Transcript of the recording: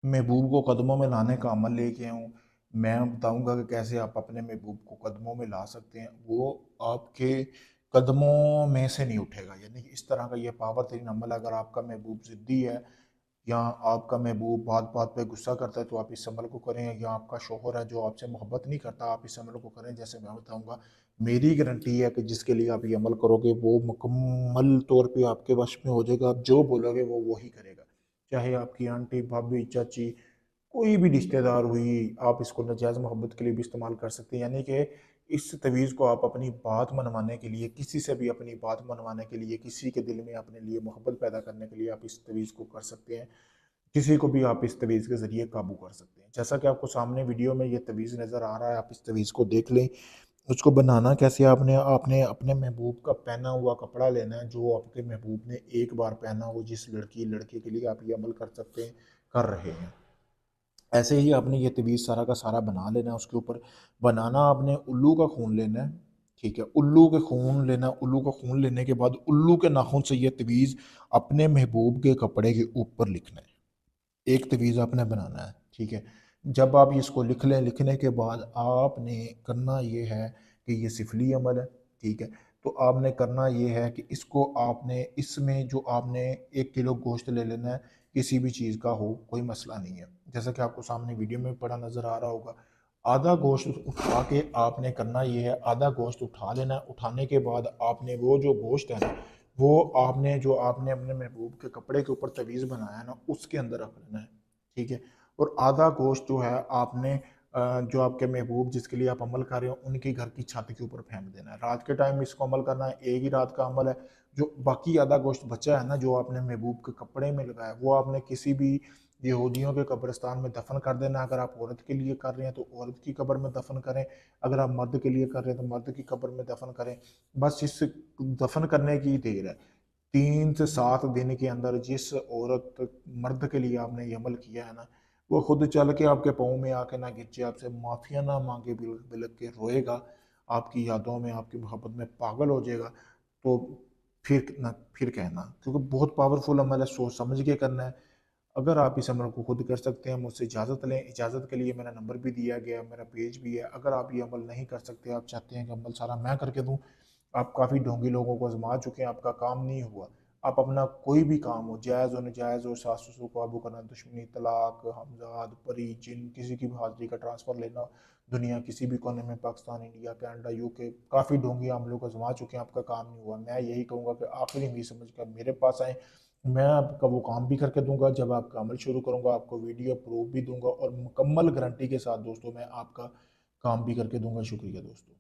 महबूब को कदमों में लाने का अमल लेके आऊँ। मैं बताऊँगा कि कैसे आप अपने महबूब को कदमों में ला सकते हैं। वो आपके कदमों में से नहीं उठेगा, यानी कि इस तरह का ये पावर तरीन अमल है। अगर आपका महबूब ज़िद्दी है या आपका महबूब बात बात पे गुस्सा करता है तो आप इस अमल को करें, या आपका शौहर है जो आपसे मोहब्बत नहीं करता, आप इस अमल को करें। जैसे मैं बताऊँगा, मेरी गारंटी है कि जिसके लिए आप ये अमल करोगे वो मुकम्मल तौर पे आपके वश में हो जाएगा। आप जो बोलोगे वो वही करेगा। चाहे आपकी आंटी, भाभी, चाची, कोई भी रिश्तेदार हुई, आप इसको नाजायज़ मोहब्बत के लिए भी इस्तेमाल कर सकते हैं। यानी कि इस तवीज़ को आप अपनी बात मनवाने के लिए, किसी से भी अपनी बात मनवाने के लिए, किसी के दिल में अपने लिए मोहब्बत पैदा करने के लिए आप इस तवीज़ को कर सकते हैं। किसी को भी आप इस तवीज़ के ज़रिए काबू कर सकते हैं। जैसा कि आपको सामने वीडियो में ये तवीज़ नज़र आ रहा है, आप इस तवीज़ को देख लें। उसको बनाना कैसे, आपने आपने अपने महबूब का पहना हुआ कपड़ा लेना है जो आपके महबूब ने एक बार पहना हो, जिस लड़की लड़के के लिए आप ये अमल कर सकते हैं, कर रहे हैं। ऐसे ही आपने ये तवीज़ सारा का सारा बना लेना है। उसके ऊपर बनाना आपने उल्लू का खून लेना है, ठीक है? उल्लू के खून लेना, उल्लू का खून लेने के बाद उल्लू के नाखून से ये तवीज़ अपने महबूब के कपड़े के ऊपर लिखना है। एक तवीज़ आपने बनाना है, ठीक है? जब आप इसको लिख लें, लिखने के बाद आपने करना ये है कि ये सिफली अमल है, ठीक है? तो आपने करना ये है कि इसको आपने इसमें जो आपने 1 किलो गोश्त ले लेना है, किसी भी चीज़ का हो, कोई मसला नहीं है। जैसा कि आपको सामने वीडियो में पड़ा नज़र आ रहा होगा। आधा गोश्त उठा के आपने करना ये है, आधा गोश्त उठा लेना है। उठाने के बाद आपने वो जो गोश्त है ना, वो आपने जो आपने अपने महबूब के कपड़े के ऊपर तवीज़ बनाया है ना, उसके अंदर रख लेना है, ठीक है? और आधा गोश्त जो है आपने जो आपके महबूब जिसके लिए आप अमल कर रहे हो, उनके घर की छत के ऊपर फेंक देना है। रात के टाइम इसको अमल करना है, एक ही रात का अमल है। जो बाकी आधा गोश्त बचा है ना, जो आपने महबूब के कपड़े में लगाया, वो आपने किसी भी यहूदियों के कब्रिस्तान में दफन कर देना। अगर आप औरत के लिए कर रहे हैं तो औरत की कब्र में दफन करें, अगर आप मर्द के लिए कर रहे हैं तो मर्द की कब्र में दफन करें। बस इस दफन करने की देर है। 3 से 7 दिन के अंदर जिस औरत मर्द के लिए आपने ये अमल किया है ना, वो खुद चल के आपके पाँव में आके ना गिचे, आपसे माफ़िया ना माँगे, बिलक बिलक के रोएगा, आपकी यादों में, आपकी मोहब्बत में पागल हो जाएगा। तो फिर कहना, क्योंकि बहुत पावरफुल अमल है, सोच समझ के करना है। अगर आप इस अमल को खुद कर सकते हैं, मुझसे इजाज़त लें। इजाज़त के लिए मेरा नंबर भी दिया गया है, मेरा पेज भी है। अगर आप ये अमल नहीं कर सकते, आप चाहते हैं कि अमल सारा मैं करके दूँ, आप काफ़ी ढोंगी लोगों को आज़मा चुके हैं, आपका काम नहीं हुआ। आप अपना कोई भी काम हो, जायज़ हो, नाजायज़ हो, सास-ससुर को काबू करना, दुश्मनी, तलाक, हमज़ाद, परी, जिन, किसी की भी हाज़िरी का ट्रांसफ़र लेना, दुनिया किसी भी कोने में, पाकिस्तान, इंडिया, कनाडा, यूके, काफ़ी ढोंगी हम लोग आज़मा चुके हैं, आपका काम नहीं हुआ। मैं यही कहूँगा कि आखिरी उम्मीद समझ कर मेरे पास आएँ। मैं आपका वो काम भी करके दूँगा, जब आपका अमल शुरू करूँगा, आपको वीडियो प्रूफ़ भी दूँगा और मुकम्मल गारंटी के साथ दोस्तों मैं आपका काम भी करके दूँगा। शुक्रिया दोस्तों।